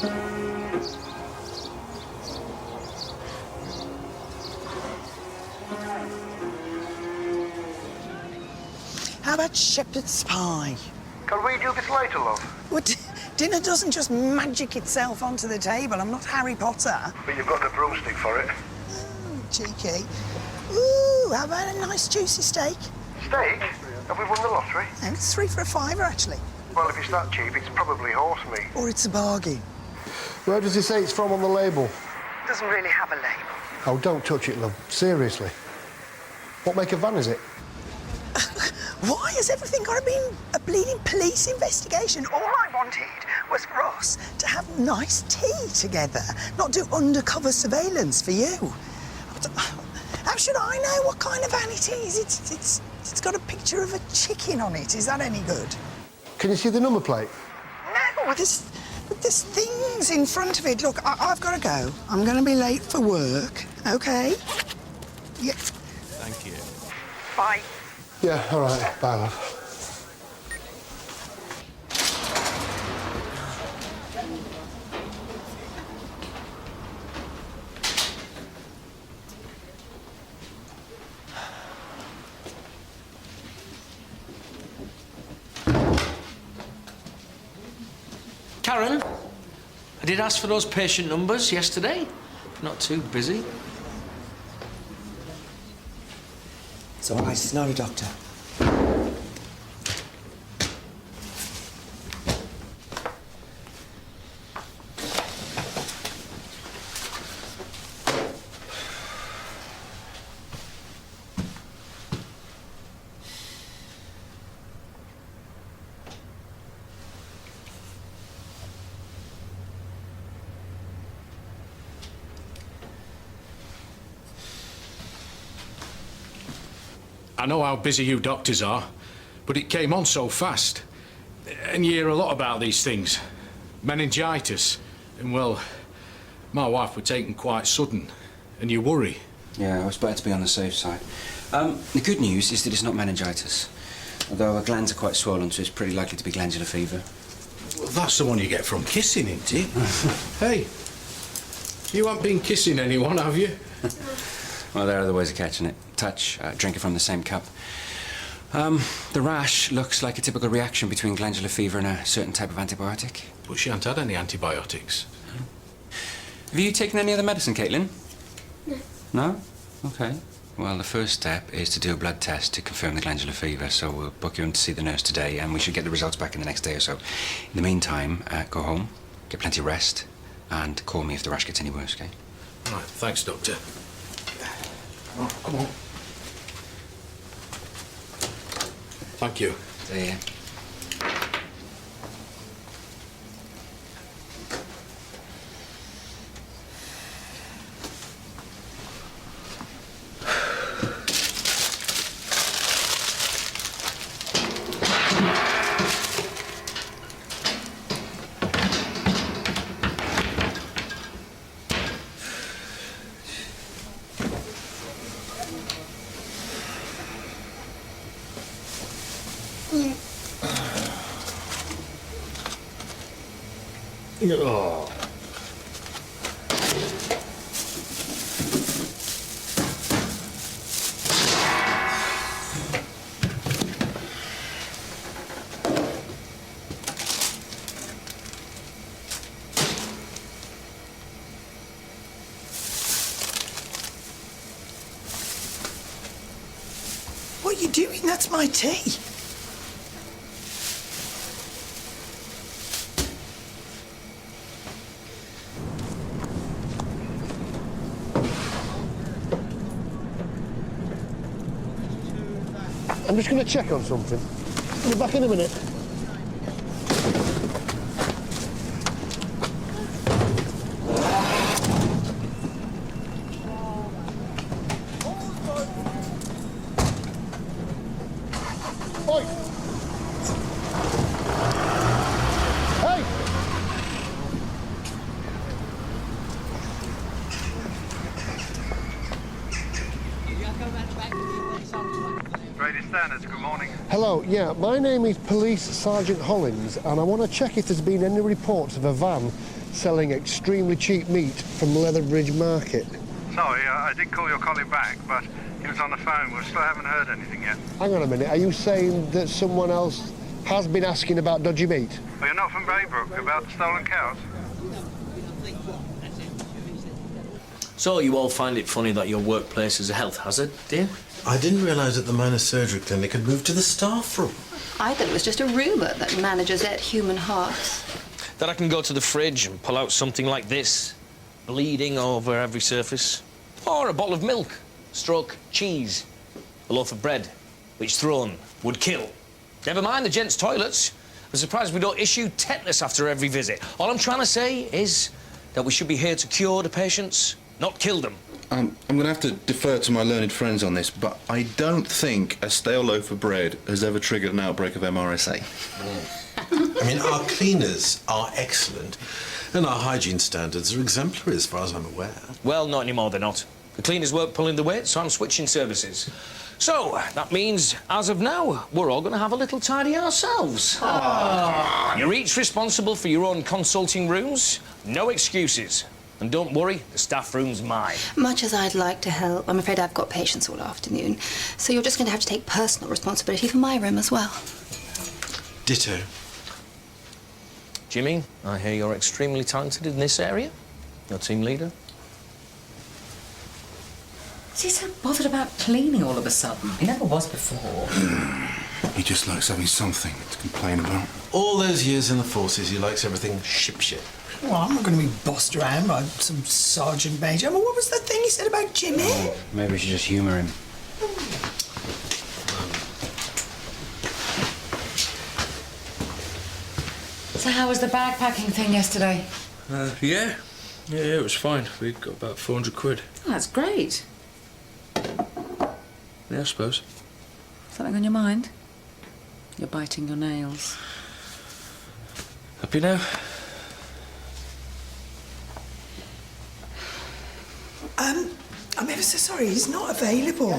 How about shepherd's pie? Can we do this later, love? Well, dinner doesn't just magic itself onto the table. I'm not Harry Potter. But you've got the broomstick for it. Oh, cheeky. Ooh, how about a nice juicy steak? Steak? Have we won the lottery? No, it's 3 for a fiver, actually. Well, if it's that cheap, it's probably horse meat. Or it's a bargain. Where does it say it's from on the label? It doesn't really have a label. Oh, don't touch it, love. Seriously. What make of van is it? Why has everything got to be a bleeding police investigation? All I wanted was for us to have nice tea together, not do undercover surveillance for you. How should I know what kind of van it is? It's got a picture of a chicken on it. Is that any good? Can you see the number plate? No, there's things in front of it. Look, I've got to go. I'm going to be late for work, OK? Yeah. Thank you. Bye. Yeah, all right. Bye, love. Karen, I did ask for those patient numbers yesterday. Not too busy. It's all right, it's not a doctor. I know how busy you doctors are, but it came on so fast. And you hear a lot about these things. Meningitis. And, well, my wife were taken quite sudden. And you worry. Yeah, it's better to be on the safe side. The good news is that it's not meningitis. Although her glands are quite swollen, so it's pretty likely to be glandular fever. Well, that's the one you get from kissing, isn't it? Hey, you haven't been kissing anyone, have you? Well, there are other ways of catching it. Touch, drinking from the same cup. The rash looks like a typical reaction between glandular fever and a certain type of antibiotic. But she hasn't had any antibiotics. Have you taken any other medicine, Caitlin? No. No? OK. Well, the first step is to do a blood test to confirm the glandular fever, so we'll book you in to see the nurse today, and we should get the results back in the next day or so. In the meantime, go home, get plenty of rest, and call me if the rash gets any worse, OK? All right, thanks, Doctor. Oh, come on. Thank you. See ya. Oh. What are you doing? That's my tea. I'm just going to check on something. I'll be back in a minute. Oi! Hey! Brady Standards, good morning. Hello, yeah, my name is Police Sergeant Hollins, and I want to check if there's been any reports of a van selling extremely cheap meat from Leatherbridge Market. Sorry, I did call your colleague back, but he was on the phone. We still haven't heard anything yet. Hang on a minute, are you saying that someone else has been asking about dodgy meat? Well, you're not from Baybrook about the stolen cows? So you all find it funny that your workplace is a health hazard, do you? I didn't realise that the minor surgery clinic had moved to the staff room. I thought it was just a rumour that managers ate human hearts. That I can go to the fridge and pull out something like this, bleeding over every surface. Or a bottle of milk, stroke cheese, a loaf of bread, which thrown would kill. Never mind the gents' toilets. I'm surprised we don't issue tetanus after every visit. All I'm trying to say is that we should be here to cure the patients, not kill them. I'm going to have to defer to my learned friends on this, but I don't think a stale loaf of bread has ever triggered an outbreak of MRSA. I mean, our cleaners are excellent, and our hygiene standards are exemplary as far as I'm aware. Well, not anymore, they're not. The cleaners weren't pulling the weight, so I'm switching services. So, that means, as of now, we're all going to have a little tidy ourselves. You're each responsible for your own consulting rooms. No excuses. And don't worry, the staff room's mine. Much as I'd like to help, I'm afraid I've got patients all afternoon. So you're just going to have to take personal responsibility for my room as well. Ditto. Jimmy, I hear you're extremely talented in this area. Your team leader. Is he so bothered about cleaning all of a sudden? He never was before. He just likes having something to complain about. All those years in the forces, he likes everything ship-ship. Well, I'm not going to be bossed around by some sergeant major. I mean, what was the thing he said about Jimmy? Maybe we should just humour him. So how was the bag-packing thing yesterday? Yeah, it was fine. We'd got about 400 quid. Oh, that's great. Yeah, I suppose. Something on your mind? You're biting your nails. Happy now? I'm ever so sorry, he's not available.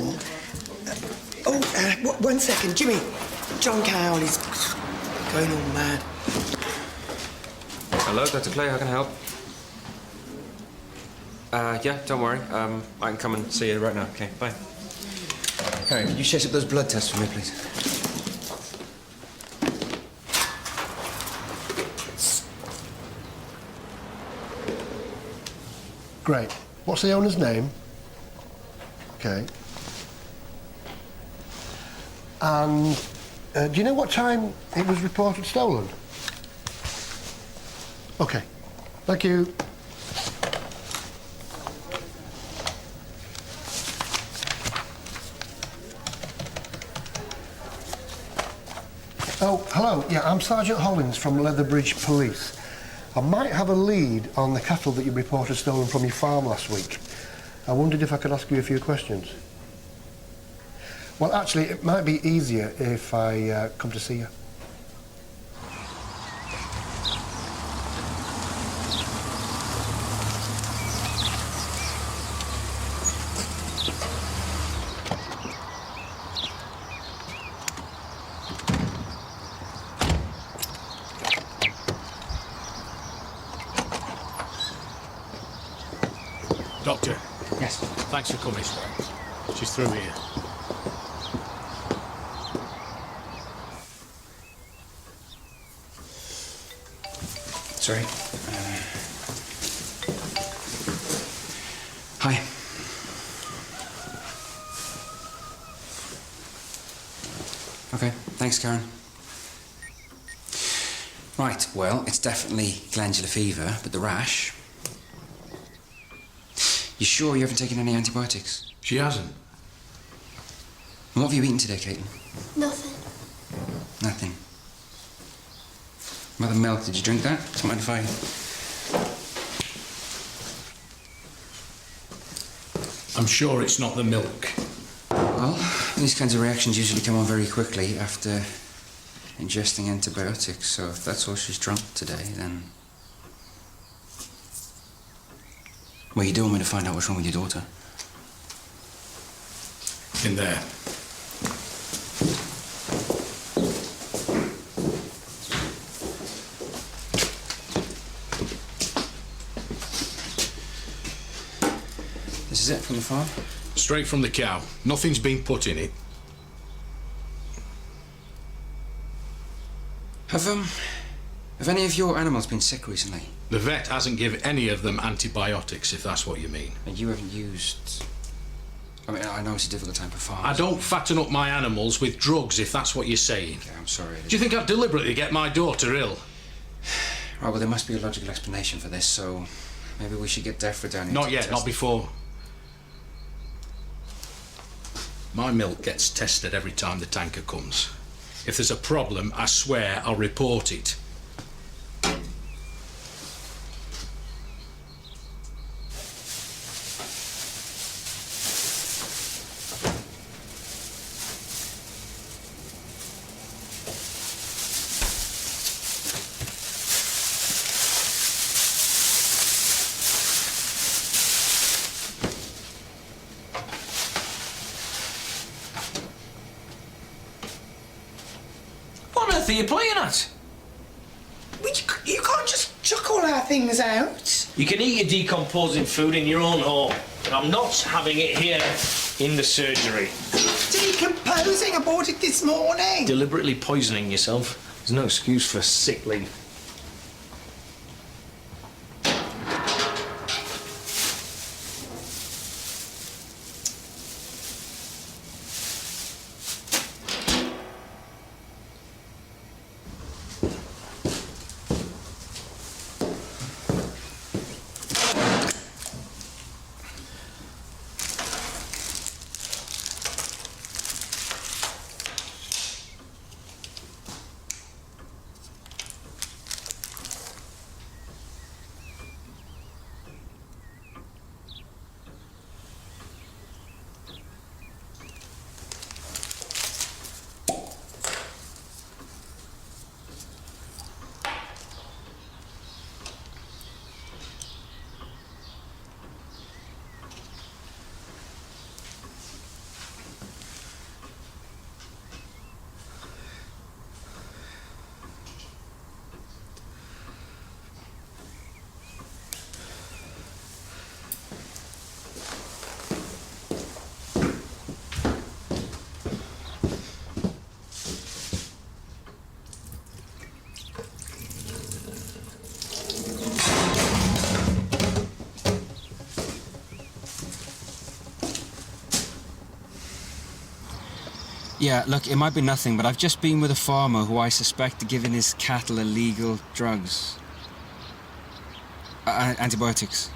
One second, Jimmy. John Cowell is going all mad. Hello, Dr. Clay, how can I help? Yeah, don't worry. I can come and see you right now. Okay, bye. Karen, could you chase up those blood tests for me, please? Great. What's the owner's name? Okay. And do you know what time it was reported stolen? Okay. Thank you. Oh, hello. Yeah, I'm Sergeant Hollins from Leatherbridge Police. I might have a lead on the cattle that you reported stolen from your farm last week. I wondered if I could ask you a few questions. Well, actually, it might be easier if I come to see you. Doctor, Yes. thanks for coming. She's through here. Sorry. Hi. Okay, thanks, Karen. Right, well, it's definitely glandular fever, but the rash... You sure you haven't taken any antibiotics? She hasn't. And what have you eaten today, Caitlin? Nothing. Nothing. Mother milk, did you drink that? Don't mind if I... I'm sure it's not the milk. Well, these kinds of reactions usually come on very quickly after ingesting antibiotics, so if that's all she's drunk today, then... Well, you do want me to find out what's wrong with your daughter? In there. is it, from the farm? Straight from the cow. Nothing's been put in it. Have any of your animals been sick recently? The vet hasn't given any of them antibiotics, if that's what you mean. And you haven't used... I mean, I know it's a difficult time for farmers. I don't fatten up my animals with drugs, if that's what you're saying. Okay, I'm sorry. Do you think I'd deliberately get my daughter ill? Right, well, there must be a logical explanation for this, so maybe we should get Defra down here. Not yet, not before. My milk gets tested every time the tanker comes. If there's a problem, I swear I'll report it. What on earth are you playing at? You can't just chuck all our things out. You can eat your decomposing food in your own home, but I'm not having it here in the surgery. Decomposing? I bought it this morning. Deliberately poisoning yourself. There's no excuse for sick leave. Yeah, look, it might be nothing, but I've just been with a farmer who I suspect of giving his cattle illegal drugs. Antibiotics.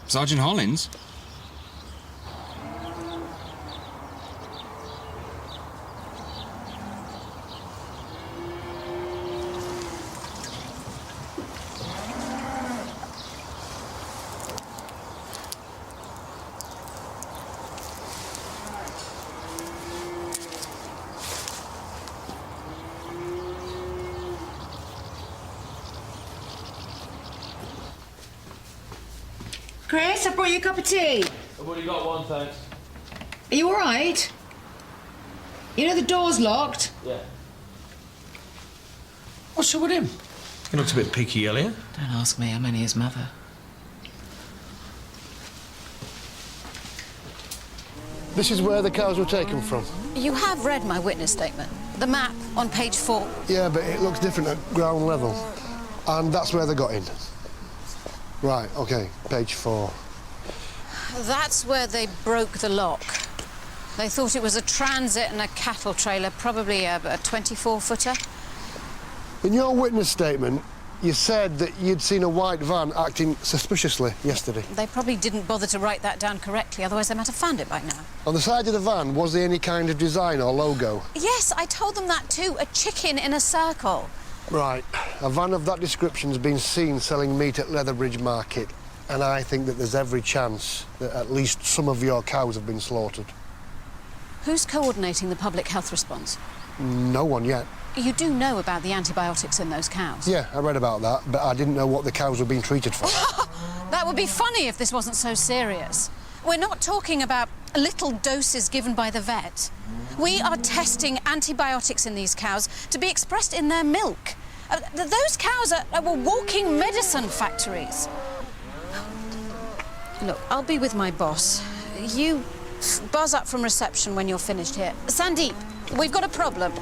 Sergeant Hollins? Chris, I brought you a cup of tea. I've already got one, thanks. Are you all right? You know the door's locked? Yeah. What's up with him? He looked a bit peaky earlier. Don't ask me, I'm only his mother. This is where the cows were taken from. You have read my witness statement. The map on page 4. Yeah, but it looks different at ground level. And that's where they got in. Right, OK, page 4. That's where they broke the lock. They thought it was a transit and a cattle trailer, probably a 24-footer. In your witness statement, you said that you'd seen a white van acting suspiciously yesterday. They probably didn't bother to write that down correctly, otherwise they might have found it by now. On the side of the van, was there any kind of design or logo? Yes, I told them that too. A chicken in a circle. Right. A van of that description's been seen selling meat at Leatherbridge Market, and I think that there's every chance that at least some of your cows have been slaughtered. Who's coordinating the public health response? No one yet. You do know about the antibiotics in those cows? Yeah, I read about that, but I didn't know what the cows were being treated for. That would be funny if this wasn't so serious. We're not talking about little doses given by the vet. We are testing antibiotics in these cows to be expressed in their milk. Those cows are walking medicine factories. Look, I'll be with my boss. You buzz up from reception when you're finished here. Sandeep, we've got a problem.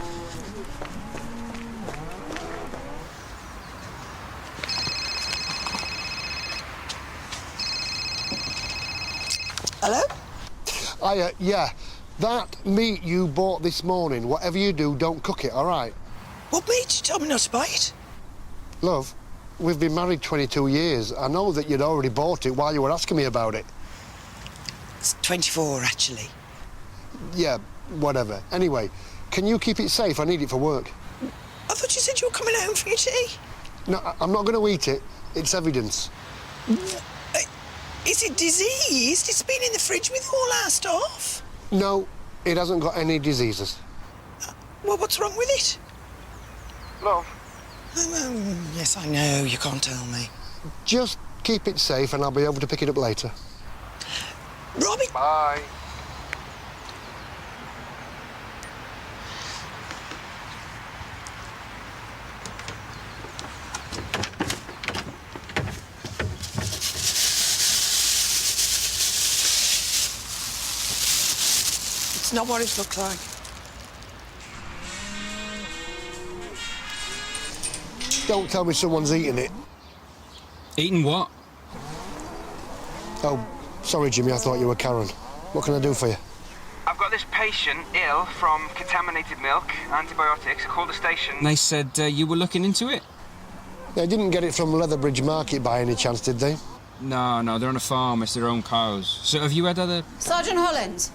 Hello? Yeah, that meat you bought this morning, whatever you do, don't cook it, all right? What meat? You told me not to buy it. Love, we've been married 22 years. I know that you'd already bought it while you were asking me about it. It's 24, actually. Yeah, whatever. Anyway, can you keep it safe? I need it for work. I thought you said you were coming home for your tea. No, I'm not going to eat it. It's evidence. Is it diseased? It's been in the fridge with all our stuff. No, it hasn't got any diseases. Well, what's wrong with it? Love. Yes, I know. You can't tell me. Just keep it safe and I'll be able to pick it up later. Robbie! Bye. It's not what it looked like. Don't tell me someone's eating it. Eating what? Oh, sorry, Jimmy, I thought you were Karen. What can I do for you? I've got this patient ill from contaminated milk, antibiotics. I called the station. They said you were looking into it? They didn't get it from Leatherbridge Market by any chance, did they? No, they're on a farm. It's their own cows. So have you had other... Sergeant Hollins.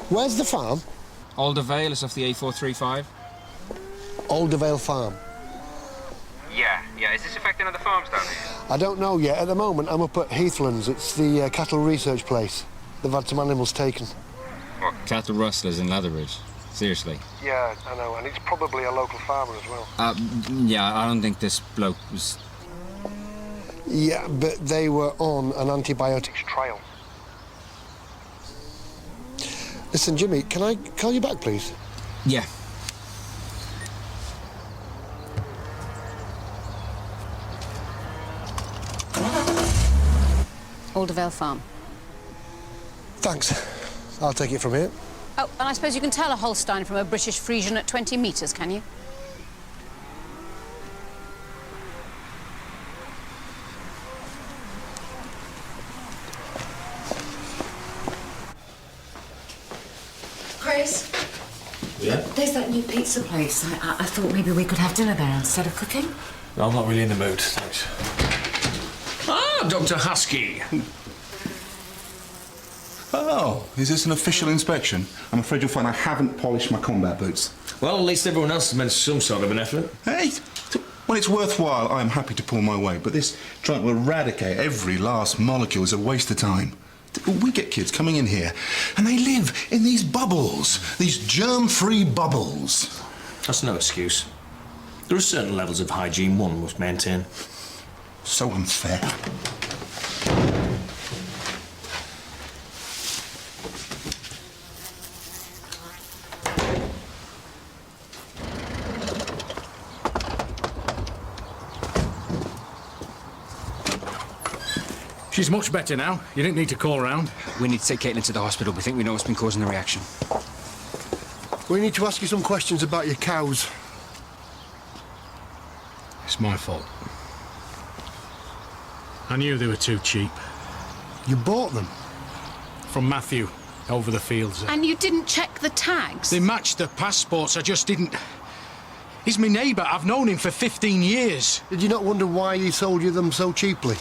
Where's the farm? Alder Vale is off the A435. Aldervale Farm. Yeah. Is this affecting other farms down here? I don't know yet. At the moment, I'm up at Heathlands. It's the cattle research place. They've had some animals taken. What? Cattle rustlers in Leatherbridge. Seriously. Yeah, I know, and it's probably a local farmer as well. Yeah, I don't think this bloke was... Yeah, but they were on an antibiotics trial. Listen, Jimmy, can I call you back, please? Yeah. Aldervale Farm. Thanks. I'll take it from here. Oh, and I suppose you can tell a Holstein from a British Friesian at 20 metres, can you? Chris? Yeah? There's that new pizza place. I thought maybe we could have dinner there instead of cooking. No, I'm not really in the mood, thanks. Ah, Dr. Husky. Oh, is this an official inspection? I'm afraid you'll find I haven't polished my combat boots. Well, at least everyone else has made some sort of an effort. Hey, when it's worthwhile, I'm happy to pull my weight, but this trying to eradicate every last molecule is a waste of time. We get kids coming in here, and they live in these bubbles, these germ-free bubbles. That's no excuse. There are certain levels of hygiene one must maintain. So unfair. She's much better now. You didn't need to call round. We need to take Caitlin to the hospital. We think we know what's been causing the reaction. We need to ask you some questions about your cows. It's my fault. I knew they were too cheap. You bought them? From Matthew, over the fields. And you didn't check the tags? They matched the passports, I just didn't... He's my neighbour. I've known him for 15 years. Did you not wonder why he sold you them so cheaply?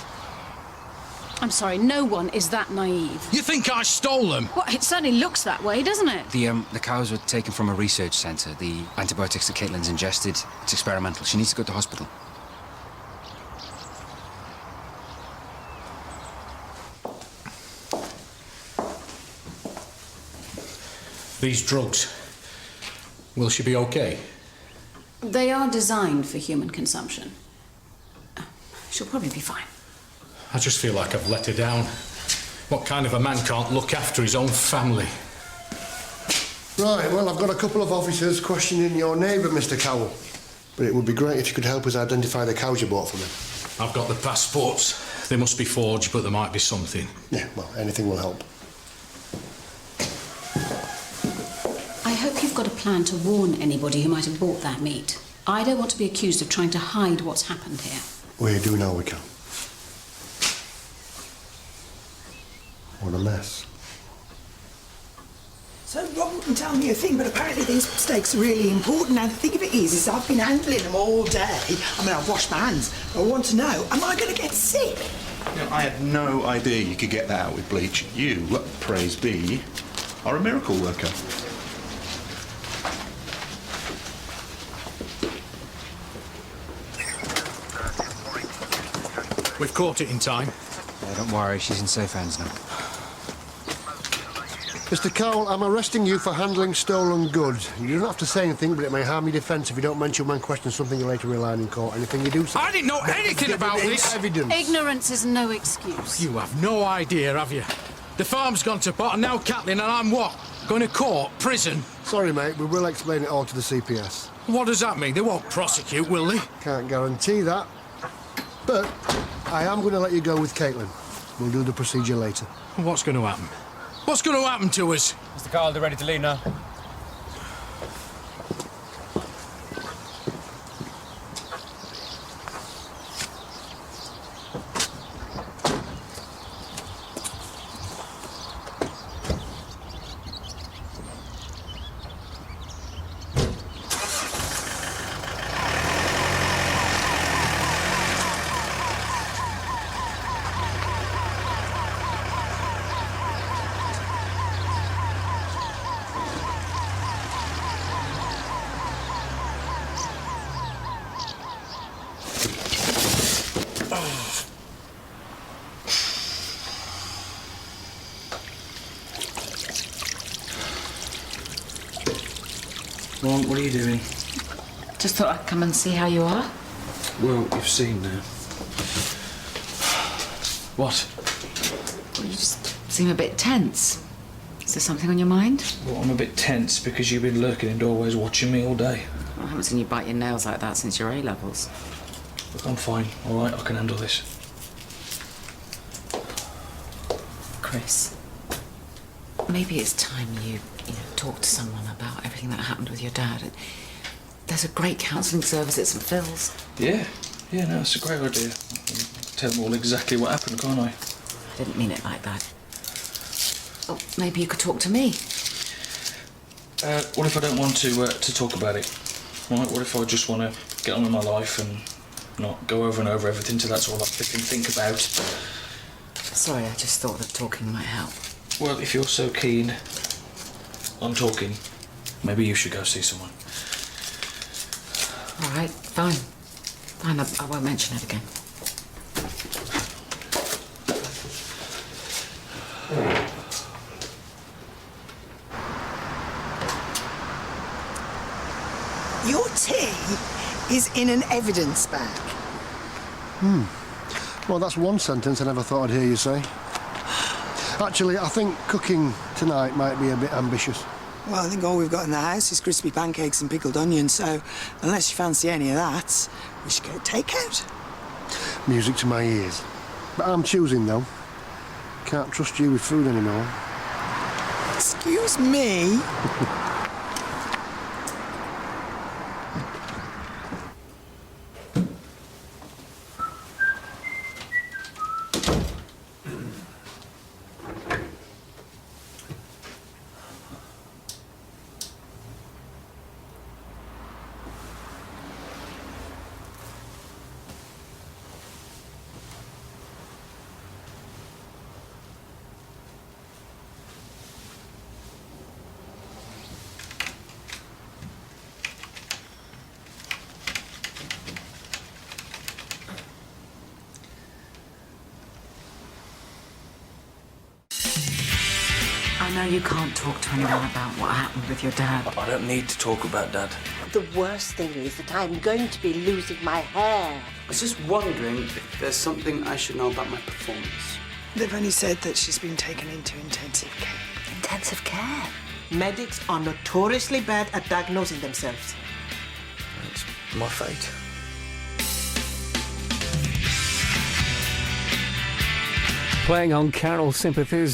I'm sorry, no one is that naive. You think I stole them? Well, it certainly looks that way, doesn't it? The cows were taken from a research centre. The antibiotics that Caitlin's ingested, it's experimental. She needs to go to hospital. These drugs, will she be okay? They are designed for human consumption. She'll probably be fine. I just feel like I've let her down. What kind of a man can't look after his own family? Right, well, I've got a couple of officers questioning your neighbour, Mr. Cowell. But it would be great if you could help us identify the cows you bought from him. I've got the passports. They must be forged, but there might be something. Yeah, well, anything will help. I hope you've got a plan to warn anybody who might have bought that meat. I don't want to be accused of trying to hide what's happened here. We're doing all we can. What a mess. So Rob wouldn't tell me a thing, but apparently these steaks are really important. Now, the thing of it is I've been handling them all day. I mean, I've washed my hands. I want to know, am I going to get sick? You know, I had no idea you could get that out with bleach. You, praise be, are a miracle worker. We've caught it in time. Yeah, don't worry, she's in safe hands now. Mr. Cowell, I'm arresting you for handling stolen goods. You don't have to say anything, but it may harm your defence if you don't mention when questioning something you later rely on in court. Anything you do say... I didn't know anything about this! Evidence. Ignorance is no excuse. You have no idea, have you? The farm's gone to pot, and now Kathleen, and I'm what? Going to court? Prison? Sorry, mate, we will explain it all to the CPS. What does that mean? They won't prosecute, will they? Can't guarantee that. But I am going to let you go with Caitlin. We'll do the procedure later. What's going to happen? What's going to happen to us? Mr. Carl, they're ready to leave now. What are you doing? Just thought I'd come and see how you are. Well, you've seen now. What? Well, you just seem a bit tense. Is there something on your mind? Well, I'm a bit tense because you've been lurking in doorways watching me all day. I haven't seen you bite your nails like that since your A-levels. Look, I'm fine, all right? I can handle this. Chris, maybe it's time you talk to someone about everything that happened with your dad. There's a great counselling service at St Phil's. Yeah, no, it's a great idea. I can tell them all exactly what happened, can't I? I didn't mean it like that. Oh, maybe you could talk to me. What if I don't want to talk about it? Right, what if I just want to get on with my life and not go over and over everything till that's all I can think about? Sorry, I just thought that talking might help. Well, if you're so keen on talking, maybe you should go see someone. All right, fine. Fine, I won't mention it again. Your tea is in an evidence bag. Well, that's one sentence I never thought I'd hear you say. Actually, I think cooking tonight might be a bit ambitious. Well, I think all we've got in the house is crispy pancakes and pickled onions, so unless you fancy any of that, we should go takeout. Music to my ears. But I'm choosing, though. Can't trust you with food anymore. Excuse me? I know you can't talk to anyone about what happened with your dad. I don't need to talk about Dad. The worst thing is that I'm going to be losing my hair. I was just wondering if there's something I should know about my performance. They've only said that she's been taken into intensive care. Intensive care? Medics are notoriously bad at diagnosing themselves. It's my fate. Playing on Carol sympathies.